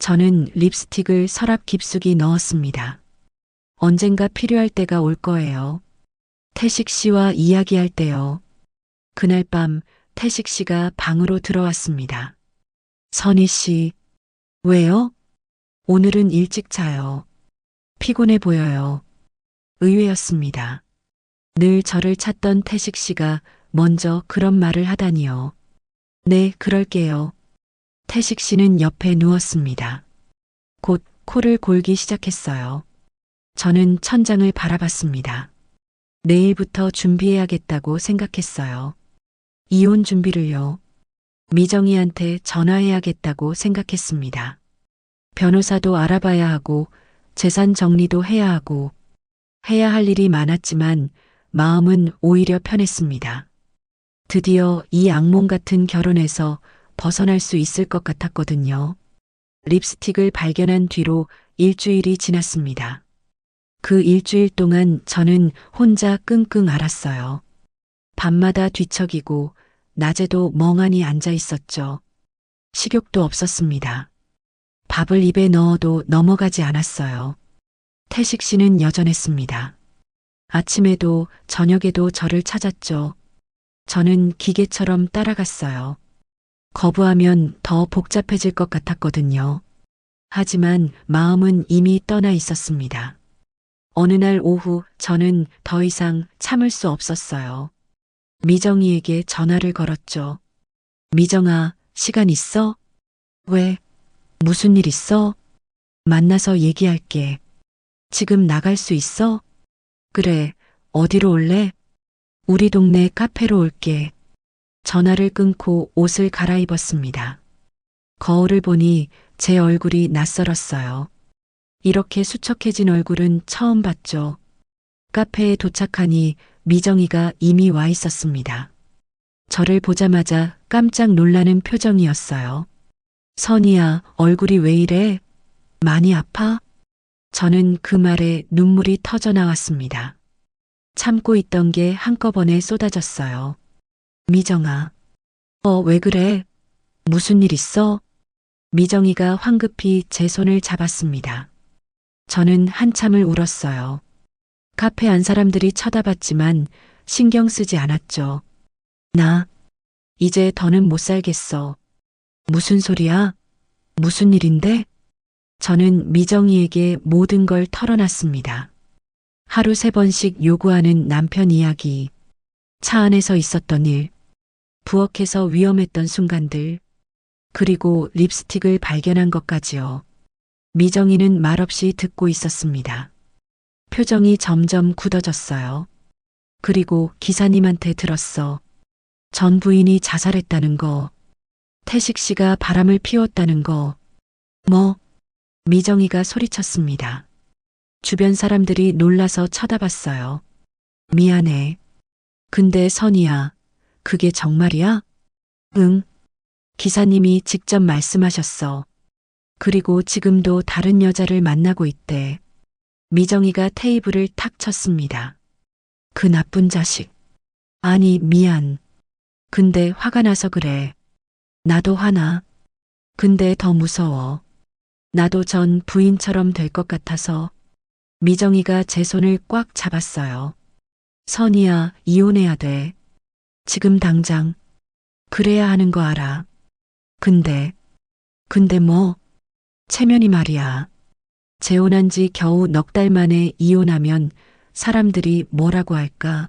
저는 립스틱을 서랍 깊숙이 넣었습니다. 언젠가 필요할 때가 올 거예요. 태식 씨와 이야기할 때요. 그날 밤 태식 씨가 방으로 들어왔습니다. 선희 씨, 왜요? 오늘은 일찍 자요. 피곤해 보여요. 의외였습니다. 늘 저를 찾던 태식 씨가 먼저 그런 말을 하다니요. 네, 그럴게요. 태식 씨는 옆에 누웠습니다. 곧 코를 골기 시작했어요. 저는 천장을 바라봤습니다. 내일부터 준비해야겠다고 생각했어요. 이혼 준비를요. 미정이한테 전화해야겠다고 생각했습니다. 변호사도 알아봐야 하고 재산 정리도 해야 하고 해야 할 일이 많았지만 마음은 오히려 편했습니다. 드디어 이 악몽 같은 결혼에서 벗어날 수 있을 것 같았거든요. 립스틱을 발견한 뒤로 일주일이 지났습니다. 그 일주일 동안 저는 혼자 끙끙 앓았어요. 밤마다 뒤척이고 낮에도 멍하니 앉아 있었죠. 식욕도 없었습니다. 밥을 입에 넣어도 넘어가지 않았어요. 태식 씨는 여전했습니다. 아침에도 저녁에도 저를 찾았죠. 저는 기계처럼 따라갔어요. 거부하면 더 복잡해질 것 같았거든요. 하지만 마음은 이미 떠나 있었습니다. 어느 날 오후 저는 더 이상 참을 수 없었어요. 미정이에게 전화를 걸었죠. 미정아, 시간 있어? 왜? 무슨 일 있어? 만나서 얘기할게. 지금 나갈 수 있어? 그래, 어디로 올래? 우리 동네 카페로 올게. 전화를 끊고 옷을 갈아입었습니다. 거울을 보니 제 얼굴이 낯설었어요. 이렇게 수척해진 얼굴은 처음 봤죠. 카페에 도착하니 미정이가 이미 와 있었습니다. 저를 보자마자 깜짝 놀라는 표정이었어요. 선이야, 얼굴이 왜 이래? 많이 아파? 저는 그 말에 눈물이 터져 나왔습니다. 참고 있던 게 한꺼번에 쏟아졌어요. 미정아. 왜 그래? 무슨 일 있어? 미정이가 황급히 제 손을 잡았습니다. 저는 한참을 울었어요. 카페 안 사람들이 쳐다봤지만 신경 쓰지 않았죠. 나 이제 더는 못 살겠어. 무슨 소리야? 무슨 일인데? 저는 미정이에게 모든 걸 털어놨습니다. 하루 3번씩 요구하는 남편 이야기, 차 안에서 있었던 일, 부엌에서 위험했던 순간들, 그리고 립스틱을 발견한 것까지요. 미정이는 말없이 듣고 있었습니다. 표정이 점점 굳어졌어요. 그리고 기사님한테 들었어. 전 부인이 자살했다는 거, 태식 씨가 바람을 피웠다는 거. 뭐? 미정이가 소리쳤습니다. 주변 사람들이 놀라서 쳐다봤어요. 미안해. 근데 선이야, 그게 정말이야? 응. 기사님이 직접 말씀하셨어. 그리고 지금도 다른 여자를 만나고 있대. 미정이가 테이블을 탁 쳤습니다. 그 나쁜 자식. 아니, 미안. 근데 화가 나서 그래. 나도 화나. 근데 더 무서워. 나도 전 부인처럼 될 것 같아서. 미정이가 제 손을 꽉 잡았어요. 선이야, 이혼해야 돼. 지금 당장. 그래야 하는 거 알아. 근데 뭐? 체면이 말이야. 재혼한 지 겨우 넉 달 만에 이혼하면 사람들이 뭐라고 할까?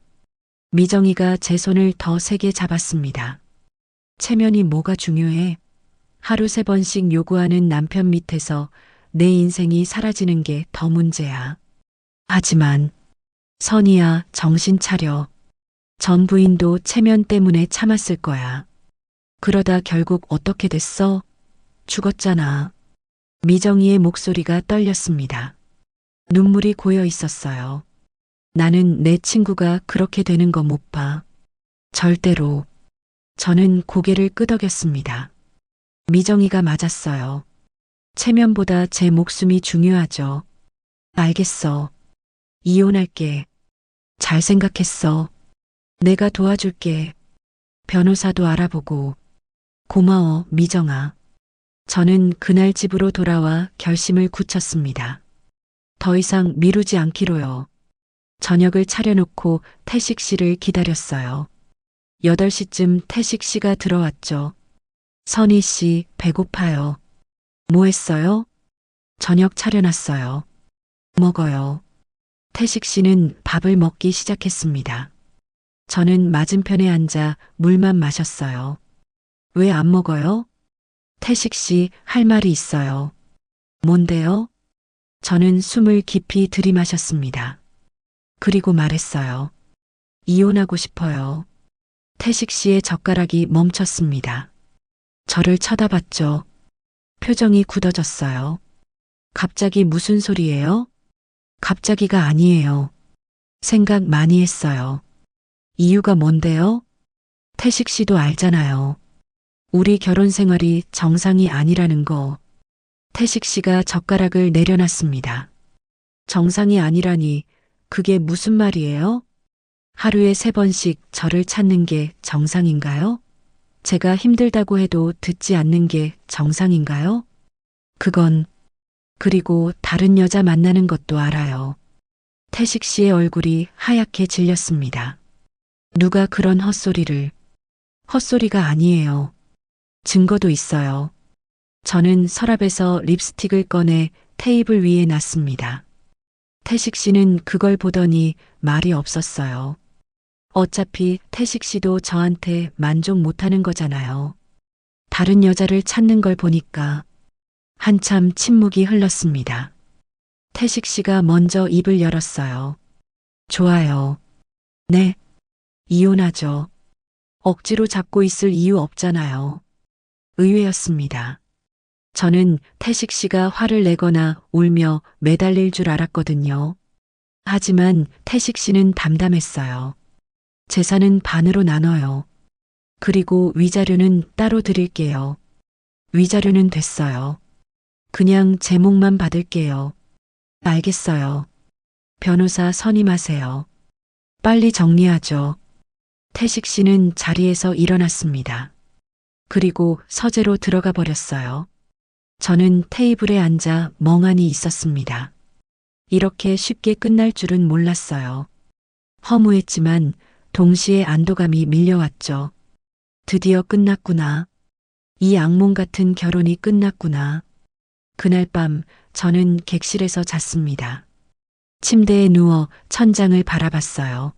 미정이가 제 손을 더 세게 잡았습니다. 체면이 뭐가 중요해? 하루 3번씩 요구하는 남편 밑에서 내 인생이 사라지는 게 더 문제야. 하지만 선이야, 정신 차려. 전 부인도 체면 때문에 참았을 거야. 그러다 결국 어떻게 됐어? 죽었잖아. 미정이의 목소리가 떨렸습니다. 눈물이 고여 있었어요. 나는 내 친구가 그렇게 되는 거 못 봐. 절대로. 저는 고개를 끄덕였습니다. 미정이가 맞았어요. 체면보다 제 목숨이 중요하죠. 알겠어. 이혼할게. 잘 생각했어. 내가 도와줄게. 변호사도 알아보고. 고마워, 미정아. 저는 그날 집으로 돌아와 결심을 굳혔습니다. 더 이상 미루지 않기로요. 저녁을 차려놓고 태식 씨를 기다렸어요. 8시쯤 태식 씨가 들어왔죠. 선희 씨, 배고파요. 뭐 했어요? 저녁 차려놨어요. 먹어요. 태식 씨는 밥을 먹기 시작했습니다. 저는 맞은편에 앉아 물만 마셨어요. 왜 안 먹어요? 태식 씨, 할 말이 있어요. 뭔데요? 저는 숨을 깊이 들이마셨습니다. 그리고 말했어요. 이혼하고 싶어요. 태식 씨의 젓가락이 멈췄습니다. 저를 쳐다봤죠. 표정이 굳어졌어요. 갑자기 무슨 소리예요? 갑자기가 아니에요. 생각 많이 했어요. 이유가 뭔데요? 태식 씨도 알잖아요. 우리 결혼 생활이 정상이 아니라는 거. 태식 씨가 젓가락을 내려놨습니다. 정상이 아니라니, 그게 무슨 말이에요? 하루에 3번씩 저를 찾는 게 정상인가요? 제가 힘들다고 해도 듣지 않는 게 정상인가요? 그건, 그리고 다른 여자 만나는 것도 알아요. 태식 씨의 얼굴이 하얗게 질렸습니다. 누가 그런 헛소리를. 헛소리가 아니에요. 증거도 있어요. 저는 서랍에서 립스틱을 꺼내 테이블 위에 놨습니다. 태식 씨는 그걸 보더니 말이 없었어요. 어차피 태식 씨도 저한테 만족 못하는 거잖아요. 다른 여자를 찾는 걸 보니까 한참 침묵이 흘렀습니다. 태식 씨가 먼저 입을 열었어요. 좋아요. 네, 이혼하죠. 억지로 잡고 있을 이유 없잖아요. 의외였습니다. 저는 태식 씨가 화를 내거나 울며 매달릴 줄 알았거든요. 하지만 태식 씨는 담담했어요. 재산은 반으로 나눠요. 그리고 위자료는 따로 드릴게요. 위자료는 됐어요. 그냥 제목만 받을게요. 알겠어요. 변호사 선임하세요. 빨리 정리하죠. 태식 씨는 자리에서 일어났습니다. 그리고 서재로 들어가 버렸어요. 저는 테이블에 앉아 멍하니 있었습니다. 이렇게 쉽게 끝날 줄은 몰랐어요. 허무했지만 동시에 안도감이 밀려왔죠. 드디어 끝났구나. 이 악몽 같은 결혼이 끝났구나. 그날 밤 저는 객실에서 잤습니다. 침대에 누워 천장을 바라봤어요.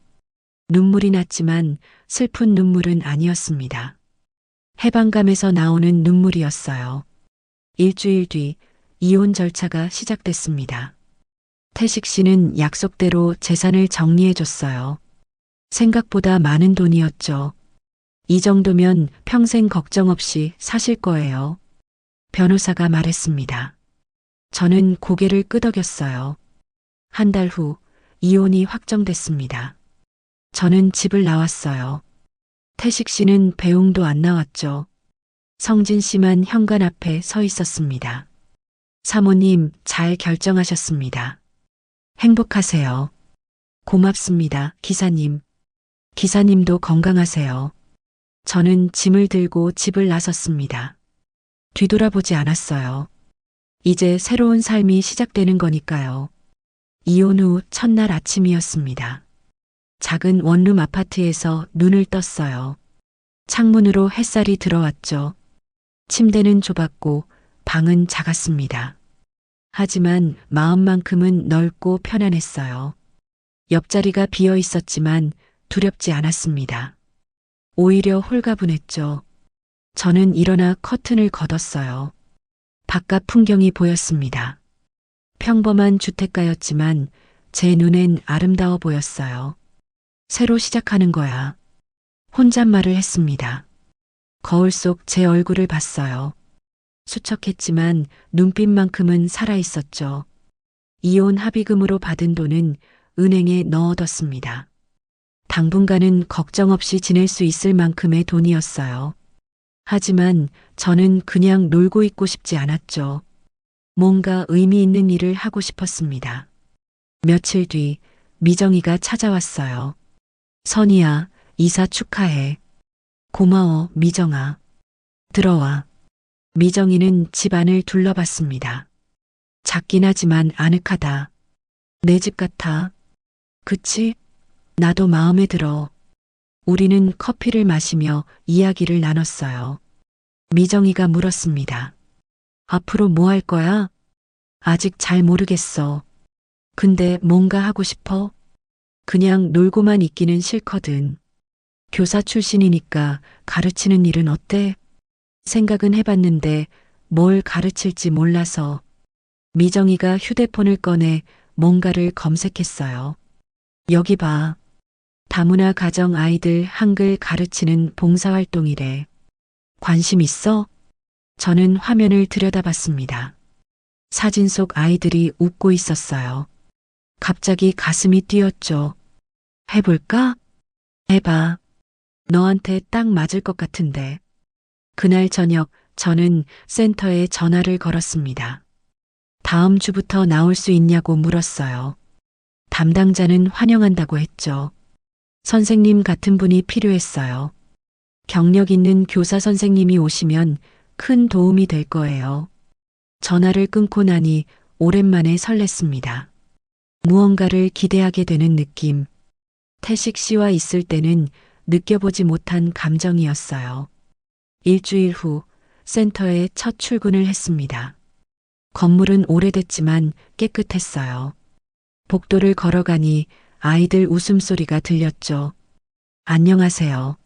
눈물이 났지만 슬픈 눈물은 아니었습니다. 해방감에서 나오는 눈물이었어요. 일주일 뒤 이혼 절차가 시작됐습니다. 태식 씨는 약속대로 재산을 정리해 줬어요. 생각보다 많은 돈이었죠. 이 정도면 평생 걱정 없이 사실 거예요. 변호사가 말했습니다. 저는 고개를 끄덕였어요. 한 달 후 이혼이 확정됐습니다. 저는 집을 나왔어요. 태식 씨는 배웅도 안 나왔죠. 성진 씨만 현관 앞에 서 있었습니다. 사모님, 잘 결정하셨습니다. 행복하세요. 고맙습니다, 기사님. 기사님도 건강하세요. 저는 짐을 들고 집을 나섰습니다. 뒤돌아보지 않았어요. 이제 새로운 삶이 시작되는 거니까요. 이혼 후 첫날 아침이었습니다. 작은 원룸 아파트에서 눈을 떴어요. 창문으로 햇살이 들어왔죠. 침대는 좁았고 방은 작았습니다. 하지만 마음만큼은 넓고 편안했어요. 옆자리가 비어 있었지만 두렵지 않았습니다. 오히려 홀가분했죠. 저는 일어나 커튼을 걷었어요. 바깥 풍경이 보였습니다. 평범한 주택가였지만 제 눈엔 아름다워 보였어요. 새로 시작하는 거야. 혼잣말을 했습니다. 거울 속 제 얼굴을 봤어요. 수척했지만 눈빛만큼은 살아있었죠. 이혼 합의금으로 받은 돈은 은행에 넣어뒀습니다. 당분간은 걱정 없이 지낼 수 있을 만큼의 돈이었어요. 하지만 저는 그냥 놀고 있고 싶지 않았죠. 뭔가 의미 있는 일을 하고 싶었습니다. 며칠 뒤 미정이가 찾아왔어요. 선이야, 이사 축하해. 고마워, 미정아. 들어와. 미정이는 집 안을 둘러봤습니다. 작긴 하지만 아늑하다. 내 집 같아. 그치? 나도 마음에 들어. 우리는 커피를 마시며 이야기를 나눴어요. 미정이가 물었습니다. 앞으로 뭐 할 거야? 아직 잘 모르겠어. 근데 뭔가 하고 싶어? 그냥 놀고만 있기는 싫거든. 교사 출신이니까 가르치는 일은 어때? 생각은 해봤는데 뭘 가르칠지 몰라서. 미정이가 휴대폰을 꺼내 뭔가를 검색했어요. 여기 봐. 다문화 가정 아이들 한글 가르치는 봉사활동이래. 관심 있어? 저는 화면을 들여다봤습니다. 사진 속 아이들이 웃고 있었어요. 갑자기 가슴이 뛰었죠. 해볼까? 해봐. 너한테 딱 맞을 것 같은데. 그날 저녁 저는 센터에 전화를 걸었습니다. 다음 주부터 나올 수 있냐고 물었어요. 담당자는 환영한다고 했죠. 선생님 같은 분이 필요했어요. 경력 있는 교사 선생님이 오시면 큰 도움이 될 거예요. 전화를 끊고 나니 오랜만에 설렜습니다. 무언가를 기대하게 되는 느낌. 태식 씨와 있을 때는 느껴보지 못한 감정이었어요. 일주일 후 센터에 첫 출근을 했습니다. 건물은 오래됐지만 깨끗했어요. 복도를 걸어가니 아이들 웃음소리가 들렸죠. 안녕하세요.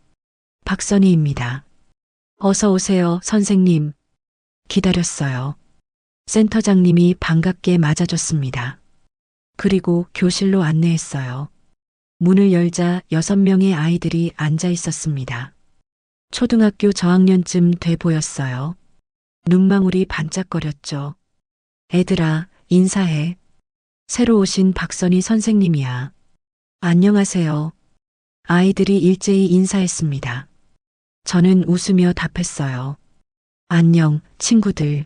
박선희입니다. 어서 오세요, 선생님. 기다렸어요. 센터장님이 반갑게 맞아줬습니다. 그리고 교실로 안내했어요. 문을 열자 6명의 아이들이 앉아 있었습니다. 초등학교 저학년쯤 돼 보였어요. 눈망울이 반짝거렸죠. 애들아, 인사해. 새로 오신 박선희 선생님이야. 안녕하세요. 아이들이 일제히 인사했습니다. 저는 웃으며 답했어요. 안녕, 친구들.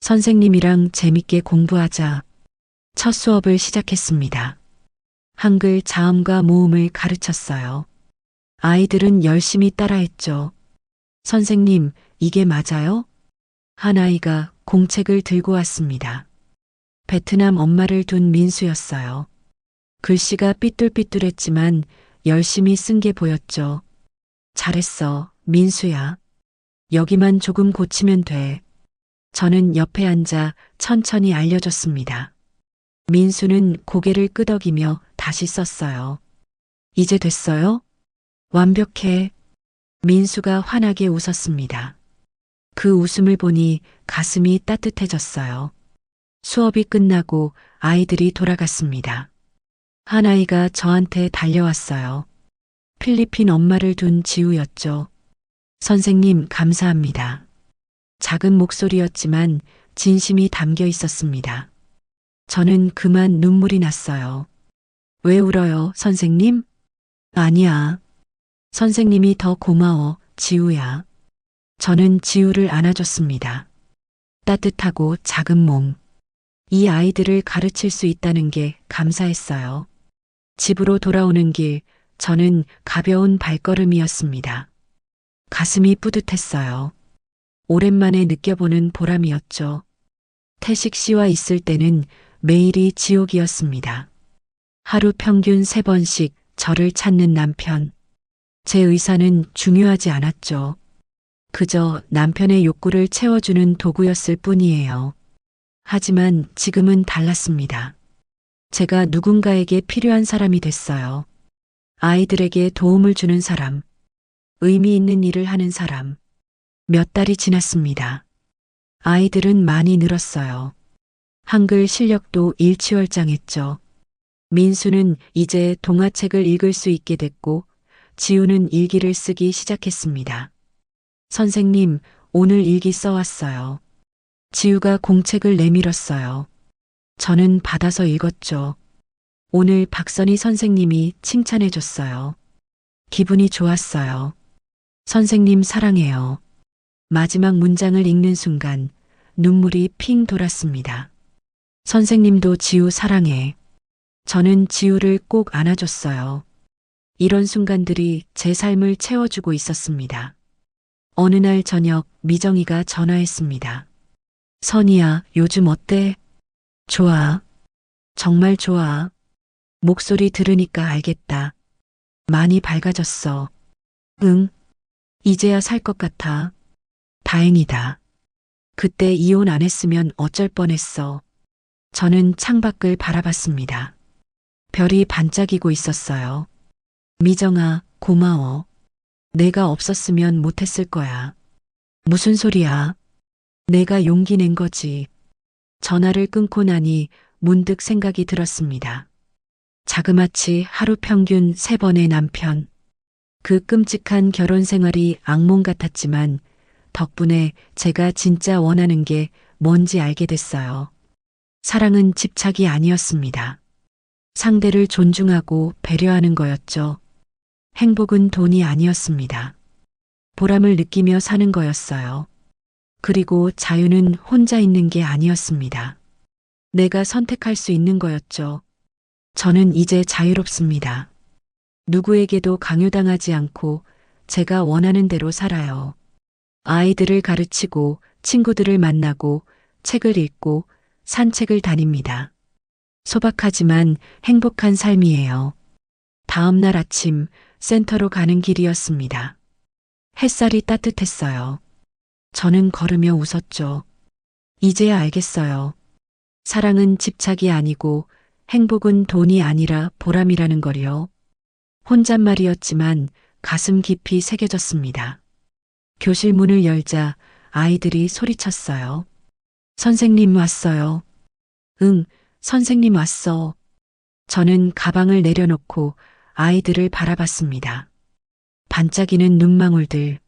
선생님이랑 재밌게 공부하자. 첫 수업을 시작했습니다. 한글 자음과 모음을 가르쳤어요. 아이들은 열심히 따라했죠. 선생님, 이게 맞아요? 한 아이가 공책을 들고 왔습니다. 베트남 엄마를 둔 민수였어요. 글씨가 삐뚤삐뚤했지만 열심히 쓴 게 보였죠. 잘했어, 민수야. 여기만 조금 고치면 돼. 저는 옆에 앉아 천천히 알려줬습니다. 민수는 고개를 끄덕이며 다시 썼어요. 이제 됐어요? 완벽해. 민수가 환하게 웃었습니다. 그 웃음을 보니 가슴이 따뜻해졌어요. 수업이 끝나고 아이들이 돌아갔습니다. 한 아이가 저한테 달려왔어요. 필리핀 엄마를 둔 지우였죠. 선생님, 감사합니다. 작은 목소리였지만 진심이 담겨 있었습니다. 저는 그만 눈물이 났어요. 왜 울어요, 선생님? 아니야. 선생님이 더 고마워, 지우야. 저는 지우를 안아줬습니다. 따뜻하고 작은 몸. 이 아이들을 가르칠 수 있다는 게 감사했어요. 집으로 돌아오는 길, 저는 가벼운 발걸음이었습니다. 가슴이 뿌듯했어요. 오랜만에 느껴보는 보람이었죠. 태식 씨와 있을 때는 매일이 지옥이었습니다. 하루 평균 3번씩 저를 찾는 남편. 제 의사는 중요하지 않았죠. 그저 남편의 욕구를 채워주는 도구였을 뿐이에요. 하지만 지금은 달랐습니다. 제가 누군가에게 필요한 사람이 됐어요. 아이들에게 도움을 주는 사람, 의미 있는 일을 하는 사람. 몇 달이 지났습니다. 아이들은 많이 늘었어요. 한글 실력도 일취월장했죠. 민수는 이제 동화책을 읽을 수 있게 됐고, 지우는 일기를 쓰기 시작했습니다. 선생님, 오늘 일기 써왔어요. 지우가 공책을 내밀었어요. 저는 받아서 읽었죠. 오늘 박선희 선생님이 칭찬해 줬어요. 기분이 좋았어요. 선생님 사랑해요. 마지막 문장을 읽는 순간 눈물이 핑 돌았습니다. 선생님도 지우 사랑해. 저는 지우를 꼭 안아줬어요. 이런 순간들이 제 삶을 채워주고 있었습니다. 어느 날 저녁 미정이가 전화했습니다. 선희야, 요즘 어때? 좋아. 정말 좋아. 목소리 들으니까 알겠다. 많이 밝아졌어. 응. 이제야 살 것 같아. 다행이다. 그때 이혼 안 했으면 어쩔 뻔했어. 저는 창밖을 바라봤습니다. 별이 반짝이고 있었어요. 미정아, 고마워. 내가 없었으면 못했을 거야. 무슨 소리야? 내가 용기 낸 거지. 전화를 끊고 나니 문득 생각이 들었습니다. 자그마치 하루 평균 3번의 남편. 그 끔찍한 결혼 생활이 악몽 같았지만 덕분에 제가 진짜 원하는 게 뭔지 알게 됐어요. 사랑은 집착이 아니었습니다. 상대를 존중하고 배려하는 거였죠. 행복은 돈이 아니었습니다. 보람을 느끼며 사는 거였어요. 그리고 자유는 혼자 있는 게 아니었습니다. 내가 선택할 수 있는 거였죠. 저는 이제 자유롭습니다. 누구에게도 강요당하지 않고 제가 원하는 대로 살아요. 아이들을 가르치고 친구들을 만나고 책을 읽고 산책을 다닙니다. 소박하지만 행복한 삶이에요. 다음 날 아침 센터로 가는 길이었습니다. 햇살이 따뜻했어요. 저는 걸으며 웃었죠. 이제야 알겠어요. 사랑은 집착이 아니고 행복은 돈이 아니라 보람이라는 걸요. 혼잣말이었지만 가슴 깊이 새겨졌습니다. 교실 문을 열자 아이들이 소리쳤어요. 선생님 왔어요. 응, 선생님 왔어. 저는 가방을 내려놓고 아이들을 바라봤습니다. 반짝이는 눈망울들.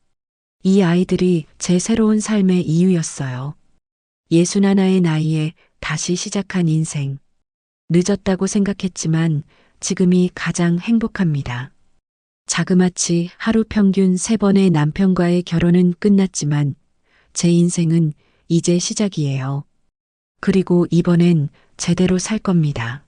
이 아이들이 제 새로운 삶의 이유였어요. 61의 나이에 다시 시작한 인생. 늦었다고 생각했지만 지금이 가장 행복합니다. 자그마치 하루 평균 3번의 남편과의 결혼은 끝났지만 제 인생은 이제 시작이에요. 그리고 이번엔 제대로 살 겁니다.